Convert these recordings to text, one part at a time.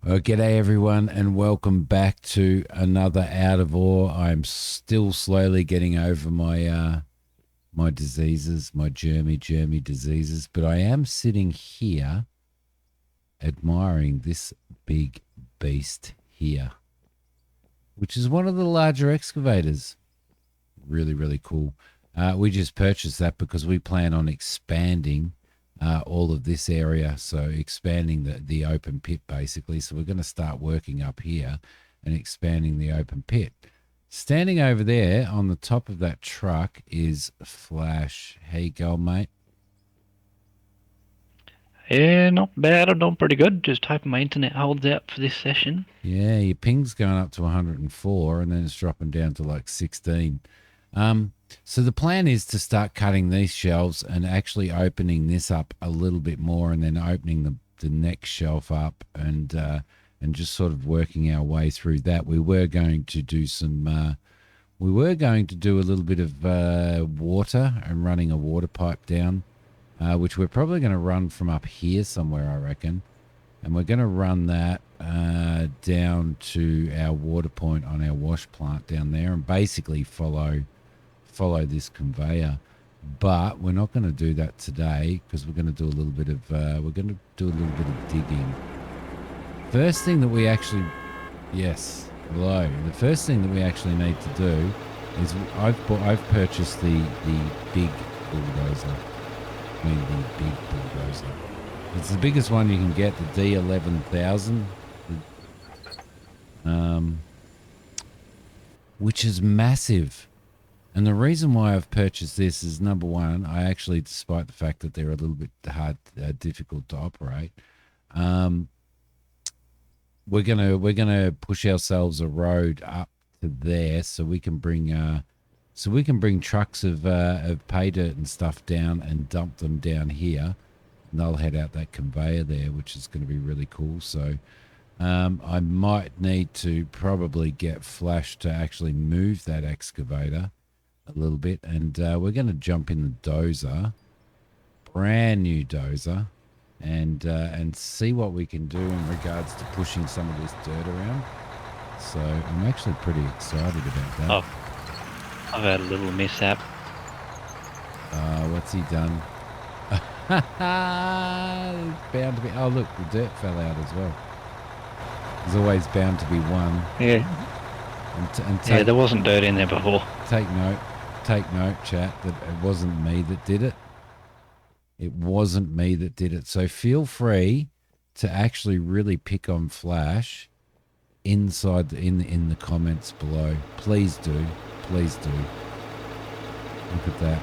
Well, g'day everyone, and welcome back to another Out of Ore. I'm still slowly getting over my diseases, my germy diseases, but I am sitting here admiring this big beast here, which is one of the larger excavators. Really, really cool. We just purchased that because we plan on expanding all of this area, so expanding the open pit basically. So we're going to start working up here and expanding the open pit. Standing over there on the top of that truck is Flash. How you going, mate? Yeah, not bad. I'm doing pretty good. Just hoping my internet holds out for this session. Yeah, your ping's going up to 104 and then it's dropping down to like 16. So the plan is to start cutting these shelves and actually opening this up a little bit more, and then opening the next shelf up, and just sort of working our way through that. We were going to do we were going to do a little bit of water and running a water pipe down, which we're probably going to run from up here somewhere, I reckon. And we're going to run that down to our water point on our wash plant down there, and basically follow this conveyor. But we're not going to do that today because we're going to do a little bit of digging. First thing that we actually, yes, hello. The first thing that we actually need to do is I've purchased the big bulldozer. I mean the big bulldozer. It's the biggest one you can get, the D11,000, which is massive. And the reason why I've purchased this is, number one, I actually, despite the fact that they're a little bit difficult to operate, we're gonna push ourselves a road up to there so we can bring trucks of pay dirt and stuff down and dump them down here. And they'll head out that conveyor there, which is going to be really cool. So I might need to probably get Flash to actually move that excavator a little bit, and we're going to jump in the dozer, brand new dozer, and see what we can do in regards to pushing some of this dirt around. So I'm actually pretty excited about that. Oh, I've had a little mishap. What's he done? Bound to be. Oh, look, the dirt fell out as well. There's always bound to be one. Yeah. Yeah, there wasn't dirt in there before. Take note, chat, that it wasn't me that did it. It wasn't me that did it. So feel free to actually really pick on Flash inside in the comments below. Please do. Please do. Look at that.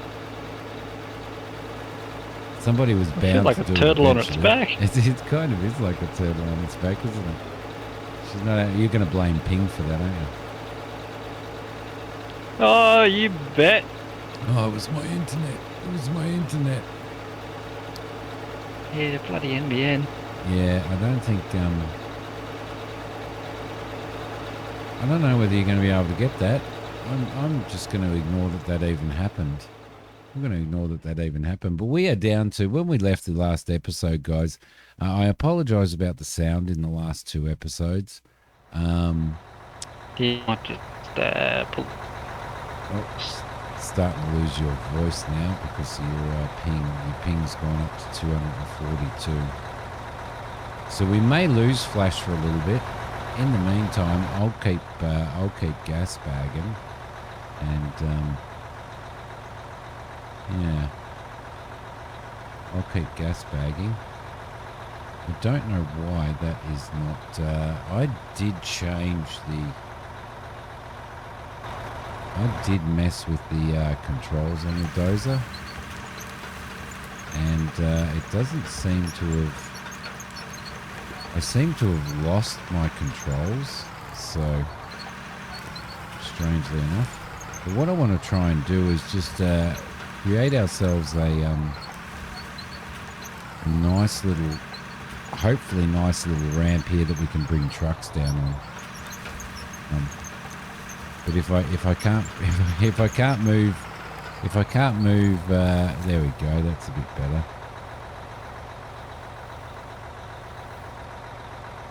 Somebody was bound like to do a turtle it on its back. It kind of is like a turtle on its back, isn't it? She's not. You're going to blame Ping for that, aren't you? Oh, you bet. Oh, it was my internet. It was my internet. Yeah, bloody NBN. Yeah, I don't think. I don't know whether you're going to be able to get that. I'm just going to ignore that even happened. I'm going to ignore that even happened. But we are down to, when we left the last episode, guys, I apologise about the sound in the last two episodes. You might just pull. Starting to lose your voice now because your ping's gone up to 242. So we may lose Flash for a little bit. In the meantime, I'll keep gas bagging, and yeah, I'll keep gas bagging. I don't know why that is not. I did mess with the controls on the dozer, and it doesn't seem to have. I seem to have lost my controls, so strangely enough. But what I want to try and do is just create ourselves a nice little, hopefully nice little ramp here that we can bring trucks down on. But if I can't move, there we go. That's a bit better.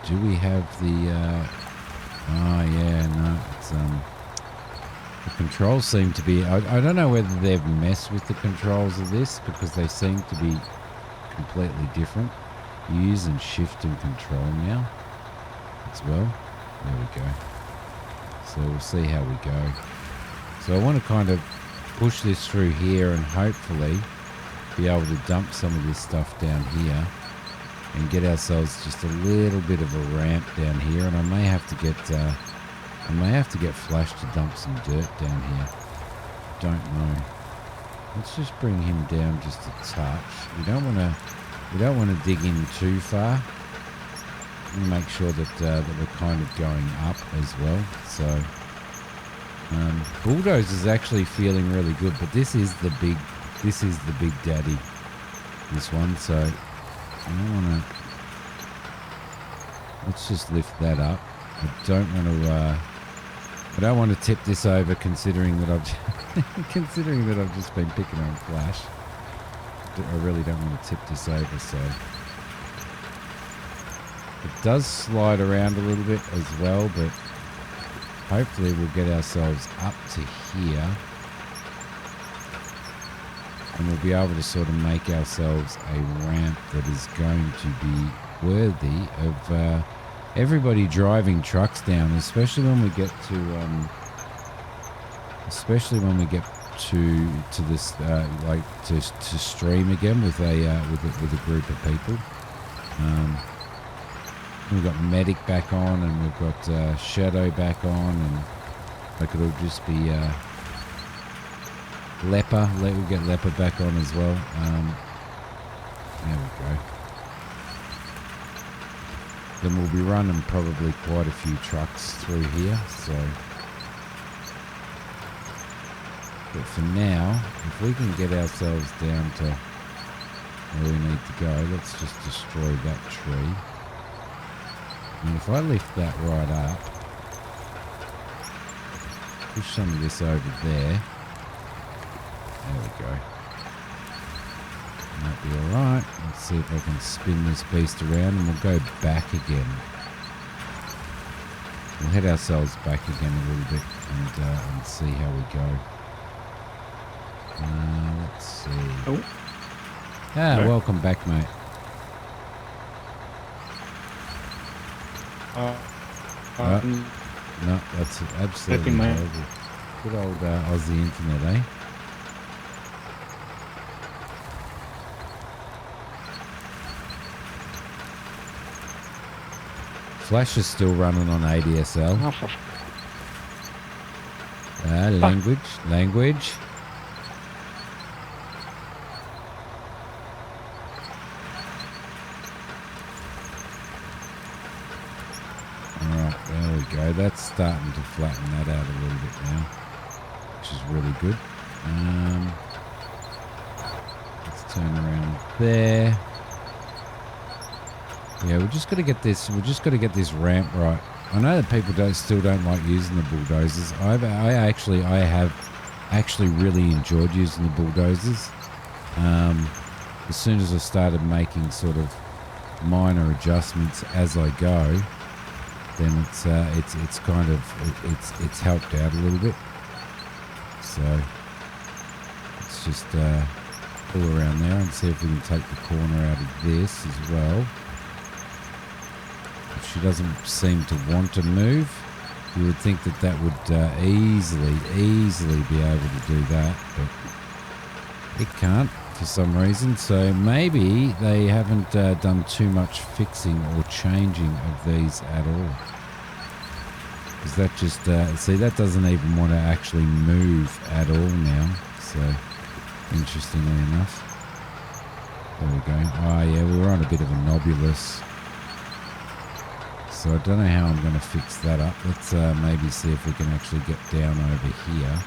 do we have the... oh, yeah, no. It's, the controls seem to be... I don't know whether they've messed with the controls of this because they seem to be completely different. Use and shift and control now as well. There we go. So we'll see how we go. So I want to kind of push this through here and hopefully be able to dump some of this stuff down here and get ourselves just a little bit of a ramp down here. And I may have to get Flash to dump some dirt down here. Don't know. Let's just bring him down just a touch. We don't want to dig in too far. We make sure that we're kind of going up as well. So Bulldozer is actually feeling really good, but this is the big daddy. This one. So I don't want to. Let's just lift that up. I don't want to tip this over, considering that I've just been picking on Flash. I really don't want to tip this over, so it does slide around a little bit as well, but hopefully we'll get ourselves up to here and we'll be able to sort of make ourselves a ramp that is going to be worthy of everybody driving trucks down, especially when we get to this to stream again with a group of people. We've got Medic back on, and we've got Shadow back on, and like it'll just be Leper. We'll get Leper back on as well. There we go. Then we'll be running probably quite a few trucks through here. So, but for now, if we can get ourselves down to where we need to go, let's just destroy that tree. And if I lift that right up, push some of this over there. There we go. Might be alright. Let's see if I can spin this beast around and we'll go back again. We'll head ourselves back again a little bit and see how we go. Let's see. Oh. Welcome back, mate. No, that's absolutely horrible. Good old Aussie internet, eh? Flash is still running on ADSL. Language. Alright, there we go. That's starting to flatten that out a little bit now, which is really good. Let's turn around there. Yeah, we just got to get this. We just got to get this ramp right. I know that people still don't like using the bulldozers. I have actually really enjoyed using the bulldozers. As soon as I started making sort of minor adjustments as I go, then it's kind of it's helped out a little bit. So let's just pull around there and see if we can take the corner out of this as well. She doesn't seem to want to move. You would think that would easily be able to do that, but it can't for some reason. So maybe they haven't done too much fixing or changing of these at all. Because that just, see, that doesn't even want to actually move at all now. So, interestingly enough. There we go. Oh yeah, we were on a bit of a nobulus. So I don't know how I'm going to fix that up. Let's maybe see if we can actually get down over here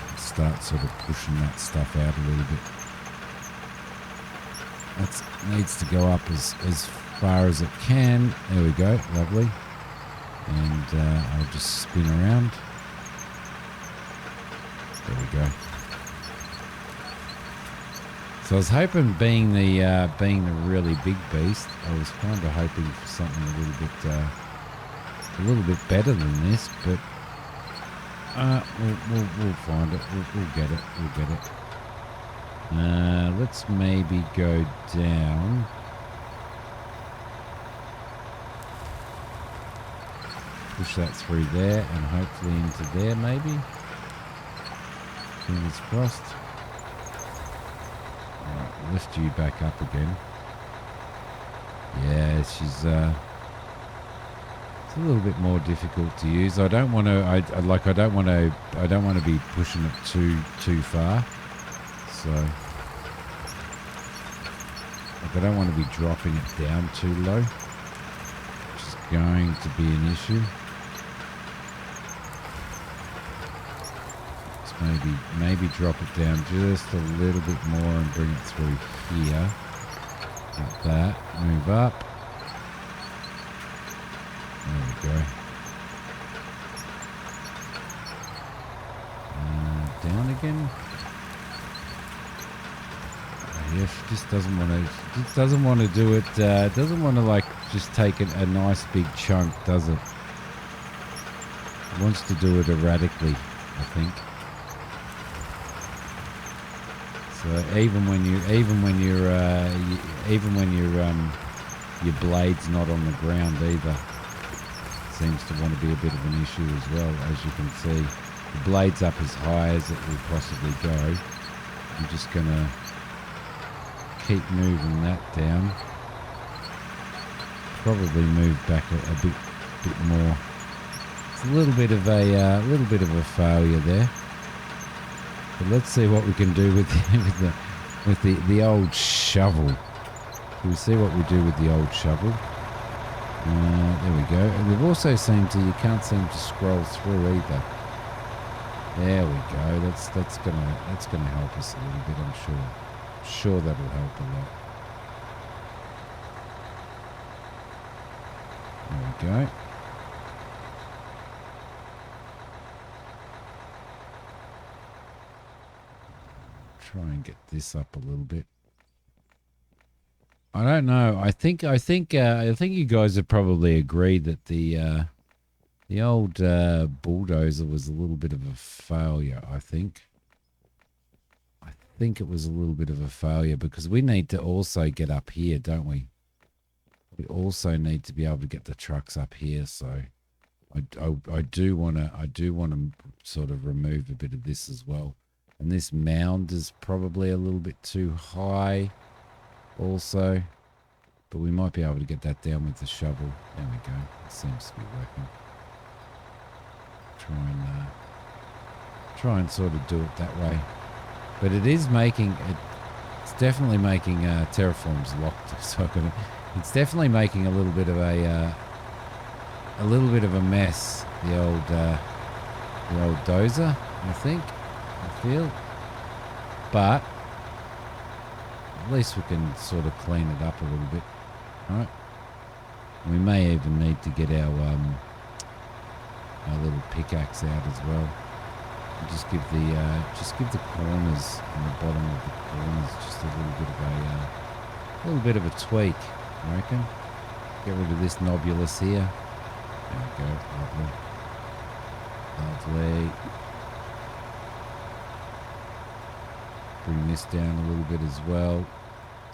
and start sort of pushing that stuff out a little bit. That needs to go up as far as it can. There we go. Lovely. And I'll just spin around. There we go. So I was hoping, being the really big beast, I was kind of hoping for something a little bit better than this. But we'll find it. We'll get it. We'll get it. Let's maybe go down. Push that through there and hopefully into there, maybe. Fingers crossed. Alright, lift you back up again. Yeah, she's it's a little bit more difficult to use. I don't want to. I don't want to be pushing it too far. So, I don't want to be dropping it down too low, which is going to be an issue. Maybe drop it down just a little bit more and bring it through here. Like that. Move up. There we go. Down again. Yeah, she just doesn't want to. Just doesn't want to do it. Doesn't want to like just take a nice big chunk, does it? Wants to do it erratically, I think. So even when your blade's not on the ground either, seems to want to be a bit of an issue as well. As you can see, the blade's up as high as it will possibly go. I'm just gonna keep moving that down. Probably move back a bit more. It's a little bit of a failure there. But let's see what we can do with the old shovel. Can we see what we do with the old shovel? There we go. And we've also you can't seem to scroll through either. There we go. That's gonna help us a little bit, I'm sure. Sure that'll help a lot. There we go. Try and get this up a little bit. I don't know. I think you guys have probably agreed that the old bulldozer was a little bit of a failure. I think it was a little bit of a failure because we need to also get up here, don't we? We also need to be able to get the trucks up here. So I do want to sort of remove a bit of this as well. And this mound is probably a little bit too high also. But we might be able to get that down with the shovel. There we go. It seems to be working. Try and sort of do it that way. But it is it's definitely making terraforms locked. So it's definitely making a little bit of a mess. The old dozer, I think. I feel, but at least we can sort of clean it up a little bit, right? We may even need to get our little pickaxe out as well. And just give the corners and the bottom of the corners just a little bit of a tweak, I reckon. Get rid of this nobulus here. There we go, lovely. Bring this down a little bit as well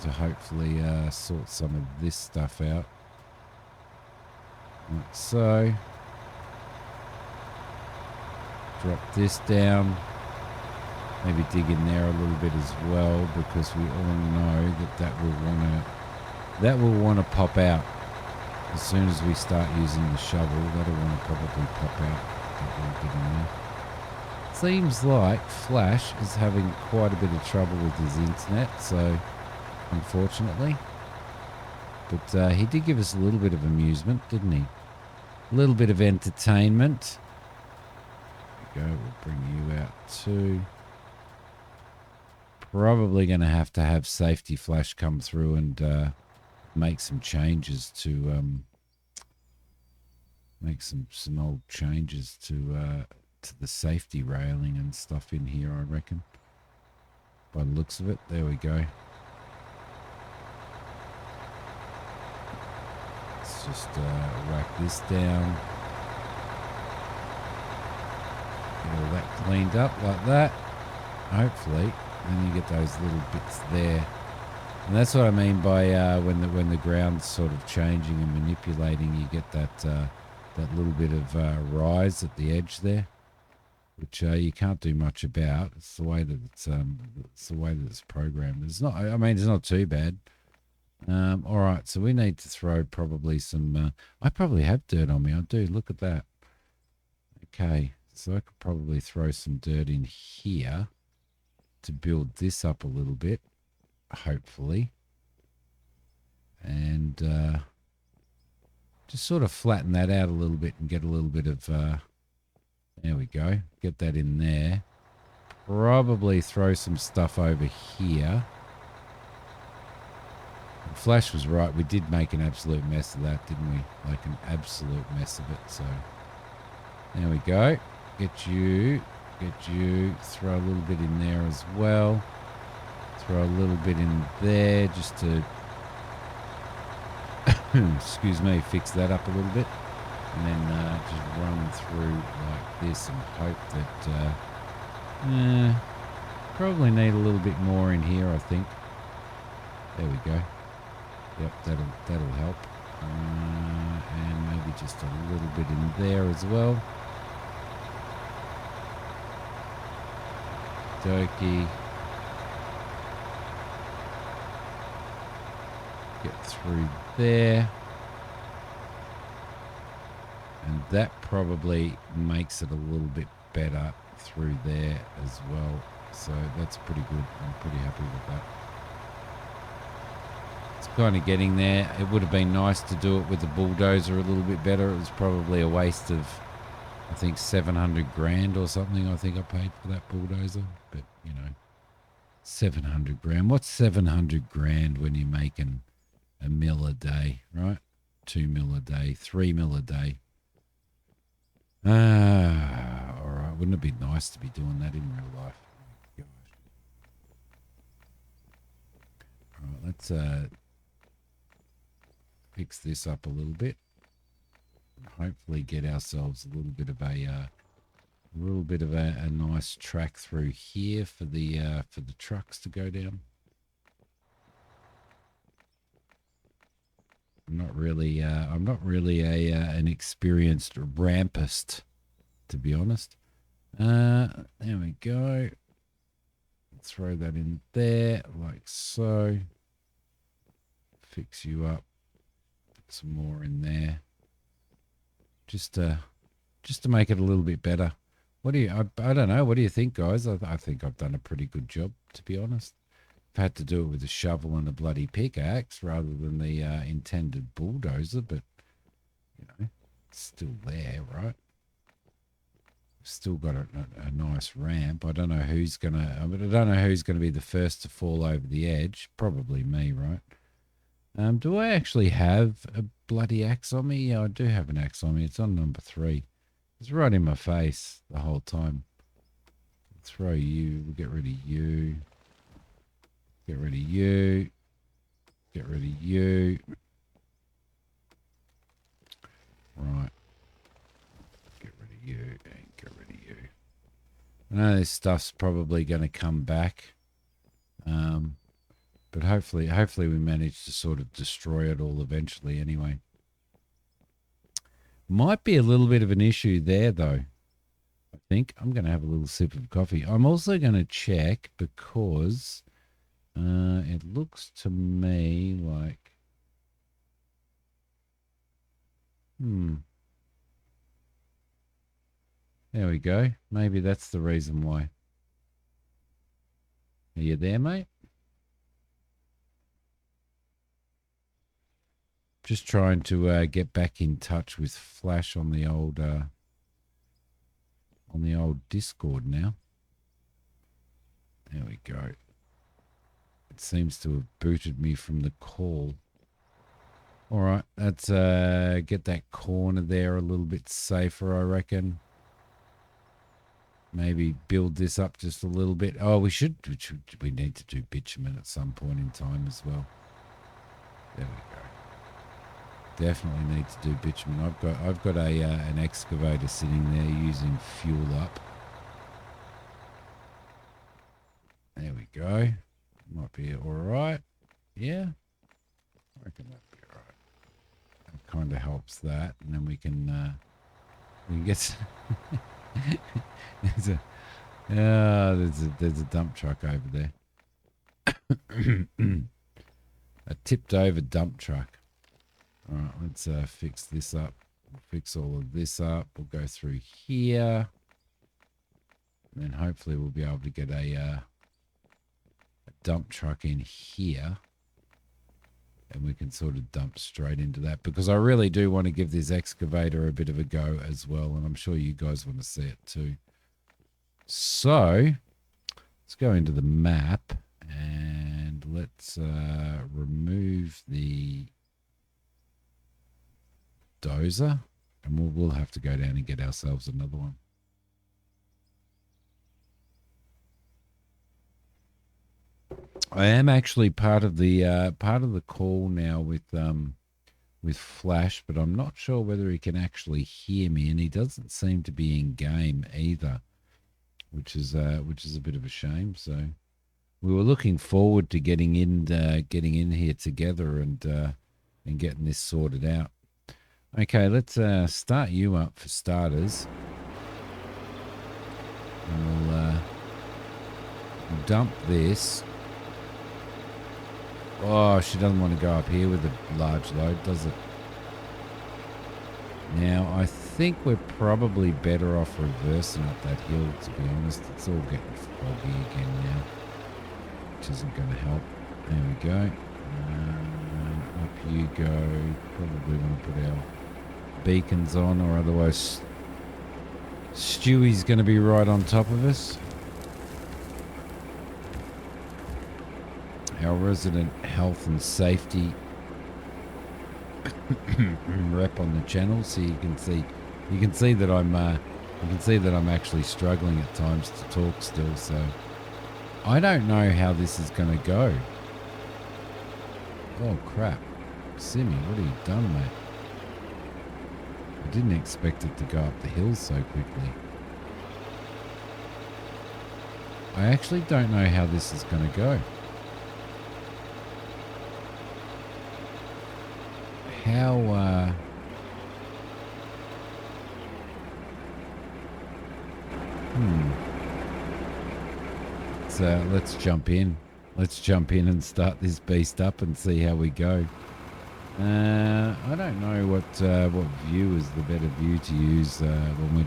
to hopefully sort some of this stuff out. Like so. Drop this down. Maybe dig in there a little bit as well because we all know that will want to pop out as soon as we start using the shovel. That'll want to probably pop out. That little bit in there. Seems like Flash is having quite a bit of trouble with his internet, so unfortunately. But he did give us a little bit of amusement, didn't he? A little bit of entertainment. There we go, we'll bring you out too. Probably going to have Safety Flash come through and make some changes to make some old changes to the safety railing and stuff in here, I reckon. by the looks of it. There we go. Let's just whack this down. Get all that cleaned up like that. Hopefully. Then you get those little bits there. And that's what I mean by when the ground's sort of changing and manipulating, you get that that little bit of rise at the edge there, which you can't do much about. It's the way that it's programmed. It's not. I mean, it's not too bad. All right, so we need to throw probably some. I probably have dirt on me. I do. Look at that. Okay, so I could probably throw some dirt in here to build this up a little bit, hopefully, and just sort of flatten that out a little bit and get a little bit of. There we go. Get that in there. Probably throw some stuff over here. Flash was right. We did make an absolute mess of that, didn't we? Like an absolute mess of it. So there we go. Get you. Throw a little bit in there as well. Throw a little bit in there just to, excuse me, fix that up a little bit. And then just run through like this and hope that probably need a little bit more in here, I think. There we go. Yep, that'll help. And maybe just a little bit in there as well. Dokie. Get through there. And that probably makes it a little bit better through there as well. So that's pretty good. I'm pretty happy with that. It's kind of getting there. It would have been nice to do it with the bulldozer a little bit better. It was probably a waste of, I think, 700 grand or something. I think I paid for that bulldozer. But, you know, 700 grand. What's 700 grand when you're making a mil a day, right? 2 mil a day, 3 mil a day. All right. Wouldn't it be nice to be doing that in real life? Oh, gosh. All right, let's fix this up a little bit. Hopefully, get ourselves a little bit of a nice track through here for the trucks to go down. I'm not really an experienced rampist, to be honest. There we go. Throw that in there like so. Fix you up. Put some more in there. Just to make it a little bit better. What do you? I don't know. What do you think, guys? I think I've done a pretty good job, to be honest. I've had to do it with a shovel and a bloody pickaxe rather than the intended bulldozer, but you know, it's still there, right? Still got a nice ramp. I don't know who's gonna. I don't know who's gonna be the first to fall over the edge. Probably me, right? Do I actually have a bloody axe on me? Yeah, I do have an axe on me. It's on number 3. It's right in my face the whole time. Throw you. We'll get rid of you. Get rid of you. Get rid of you. Right. Get rid of you and get rid of you. I know this stuff's probably going to come back. But hopefully we manage to sort of destroy it all eventually anyway. Might be a little bit of an issue there though. I think I'm going to have a little sip of coffee. I'm also going to check because it looks to me like there we go. Maybe that's the reason why. Are you there, mate? Just trying to get back in touch with Flash on the old Discord now. There we go. It seems to have booted me from the call. All right, let's get that corner there a little bit safer, I reckon. maybe build this up just a little bit. Oh, we need to do bitumen at some point in time as well. There we go. Definitely need to do bitumen. I've got a an excavator sitting there using fuel up. There we go. Might be all right. Yeah, I reckon that'll be all right. That kind of helps that, and then we can get. There's a dump truck over there. A tipped over dump truck. All right, let's fix this up. We'll fix all of this up. We'll go through here, and then hopefully we'll be able to get a dump truck in here, and we can sort of dump straight into that, because I really do want to give this excavator a bit of a go as well, and I'm sure you guys want to see it too. So let's go into the map and let's remove the dozer, and we'll have to go down and get ourselves another one. I am actually part of the call now with Flash, but I'm not sure whether he can actually hear me, and he doesn't seem to be in game either, which is a bit of a shame. So we were looking forward to getting in here together and getting this sorted out. Okay, let's start you up for starters, and we'll dump this. Oh, she doesn't want to go up here with a large load, does it? Now, I think we're probably better off reversing up that hill, to be honest. It's all getting foggy again now, which isn't going to help. There we go. Up you go. Probably want to put our beacons on, or otherwise Stewie's going to be right on top of us. Our resident health and safety rep on the channel, so you can see that I'm actually struggling at times to talk still. So I don't know how this is going to go. Oh crap, Simi, what have you done, mate? I didn't expect it to go up the hill so quickly. I actually don't know how this is going to go. How So let's jump in. Let's jump in and start this beast up and see how we go. I don't know what view is the better view to use when we're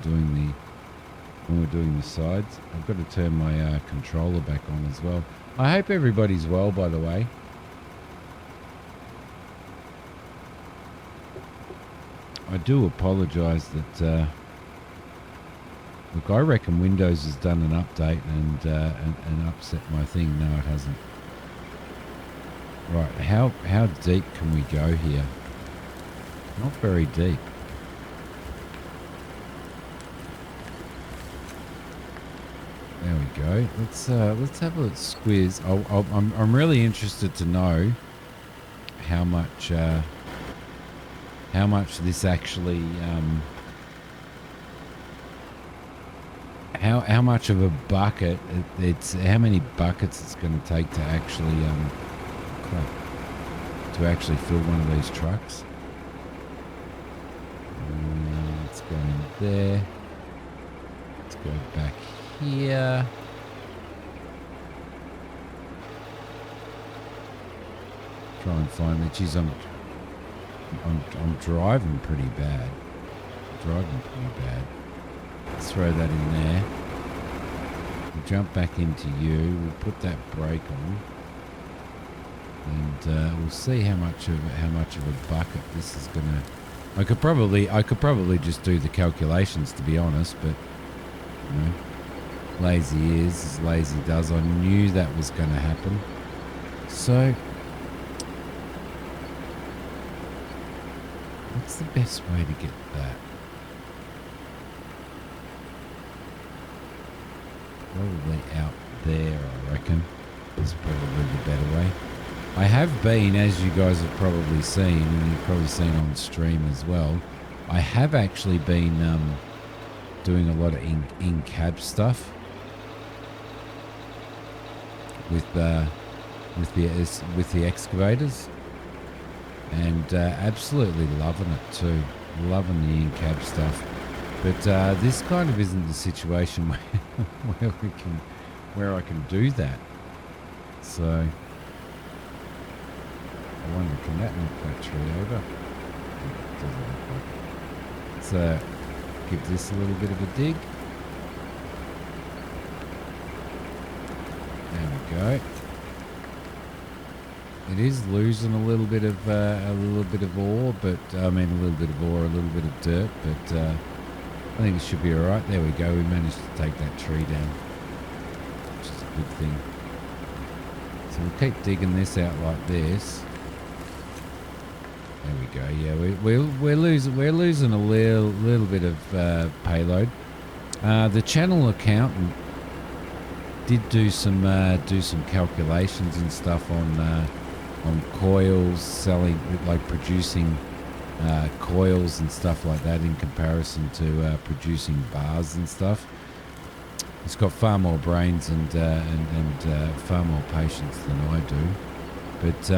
doing the sides. I've got to turn my controller back on as well. I hope everybody's well, by the way. I do apologise that. Look, I reckon Windows has done an update and upset my thing. No, it hasn't. Right, how deep can we go here? Not very deep. There we go. Let's have a squiz. I'm really interested to know how much this actually how much of a bucket it's how many buckets it's going to take to actually fill one of these trucks. Let's go in there. Let's go back here. Try and find the. Geez, I'm driving pretty bad. Let's throw that in there. We'll jump back into you. We'll put that brake on, and we'll see how much of a bucket this is gonna. I could probably just do the calculations, to be honest, but you know, lazy is as lazy does. I knew that was going to happen. So, what's the best way to get that? Probably out there, I reckon. Is probably the better way. I have been, as you guys have probably seen, and you've probably seen on stream as well, I have actually been doing a lot of in-cab stuff with the excavators, and absolutely loving it too. Loving the in-cab stuff. But this kind of isn't the situation where I can do that. So I wonder, can that knock that tree over? It doesn't look like it. So give this a little bit of a dig. There we go. It is losing a little bit of ore, but I mean a little bit of ore, a little bit of dirt, but I think it should be all right. There we go. We managed to take that tree down, which is a good thing. So we'll keep digging this out like this. There we go. Yeah, we're losing a little bit of payload. The channel accountant did do some calculations and stuff on coils, selling, like producing coils and stuff like that in comparison to producing bars and stuff. He's got far more brains and far more patience than I do. But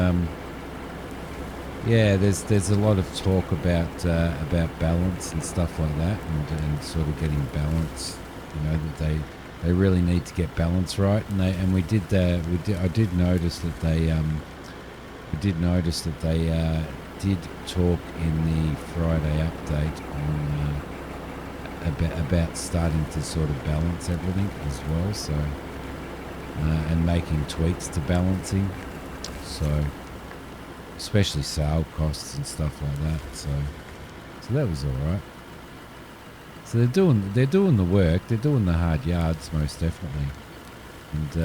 yeah, there's a lot of talk about balance and stuff like that, and sort of getting balance. You know, that they really need to get balance right, and I did notice that they did talk in the Friday update on about starting to sort of balance everything as well, so and making tweaks to balancing, so especially sale costs and stuff like that. So that was all right. So they're doing the work. They're doing the hard yards, most definitely. And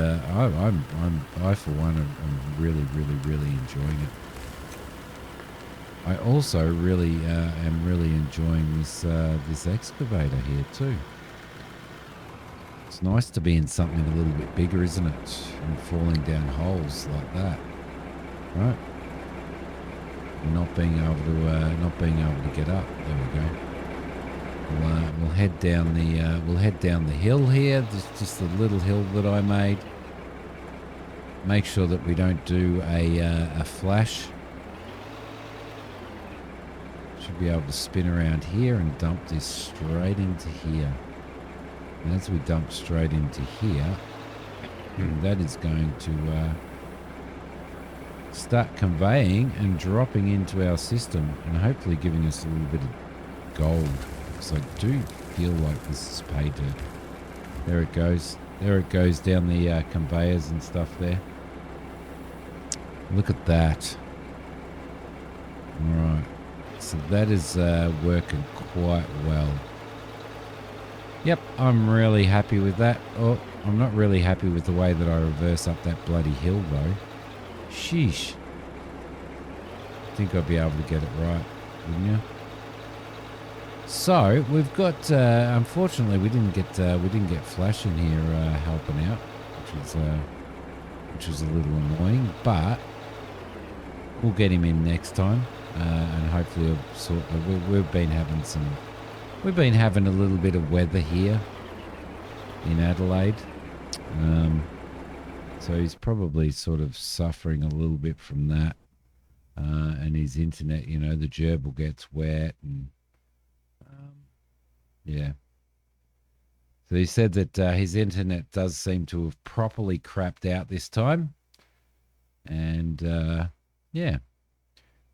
I for one am really enjoying it. I also really am really enjoying this excavator here too. It's nice to be in something a little bit bigger, isn't it? And falling down holes like that, right? Not being able to get up. There we go. We'll head down the hill here. Just the little hill that I made. Make sure that we don't do a flash. Should be able to spin around here and dump this straight into here. And as we dump straight into here, that is going to start conveying and dropping into our system, and hopefully giving us a little bit of gold. So I do feel like this is pay dirt. There it goes. There it goes down the conveyors and stuff there. Look at that. Alright. So that is working quite well. Yep, I'm really happy with that. Oh, I'm not really happy with the way that I reverse up that bloody hill though. Sheesh. I think I'll be able to get it right, wouldn't you? So we've got. Unfortunately, we didn't get Flash in here helping out, which was a little annoying. But we'll get him in next time, and hopefully we've been having a little bit of weather here in Adelaide. So he's probably sort of suffering a little bit from that, and his internet. You know, the gerbil gets wet and. Yeah. So he said that his internet does seem to have properly crapped out this time. And yeah.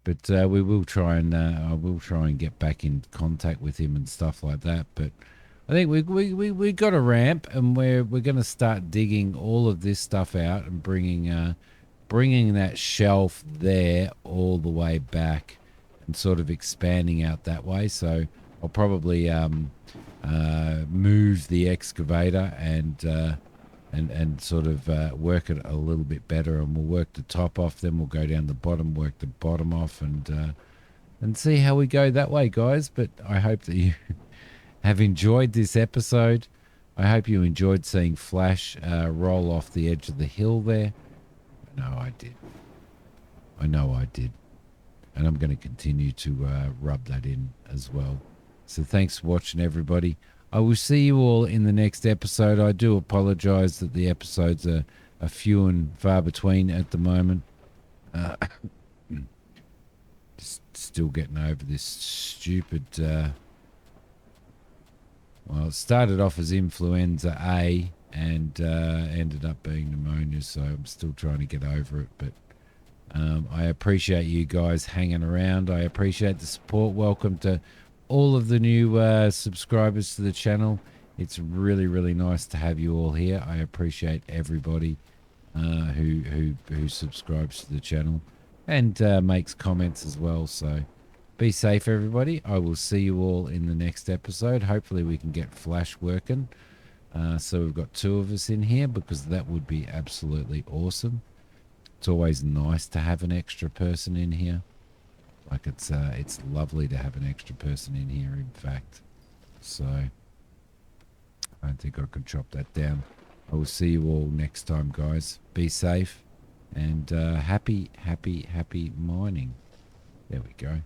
But we will try and I will try and get back in contact with him and stuff like that. But I think we got a ramp, and we're going to start digging all of this stuff out and bringing that shelf there all the way back and sort of expanding out that way. So I'll probably move the excavator and sort of work it a little bit better, and we'll work the top off. Then we'll go down the bottom, work the bottom off, and see how we go that way, guys. But I hope that you have enjoyed this episode. I hope you enjoyed seeing Flash roll off the edge of the hill there. I know I did. I know I did. And I'm going to continue to rub that in as well. So thanks for watching, everybody. I will see you all in the next episode. I do apologize that the episodes are few and far between at the moment. Still getting over this stupid... well, it started off as influenza A and ended up being pneumonia, so I'm still trying to get over it. But I appreciate you guys hanging around. I appreciate the support. Welcome to all of the new subscribers to the channel. It's really, really nice to have you all here. I appreciate everybody who subscribes to the channel and makes comments as well. So be safe, everybody. I will see you all in the next episode. Hopefully we can get Flash working. So we've got 2 of us in here, because that would be absolutely awesome. It's always nice to have an extra person in here. Like it's lovely to have an extra person in here, in fact. So I don't think I can chop that down. I will see you all next time, guys. Be safe and happy mining. There we go.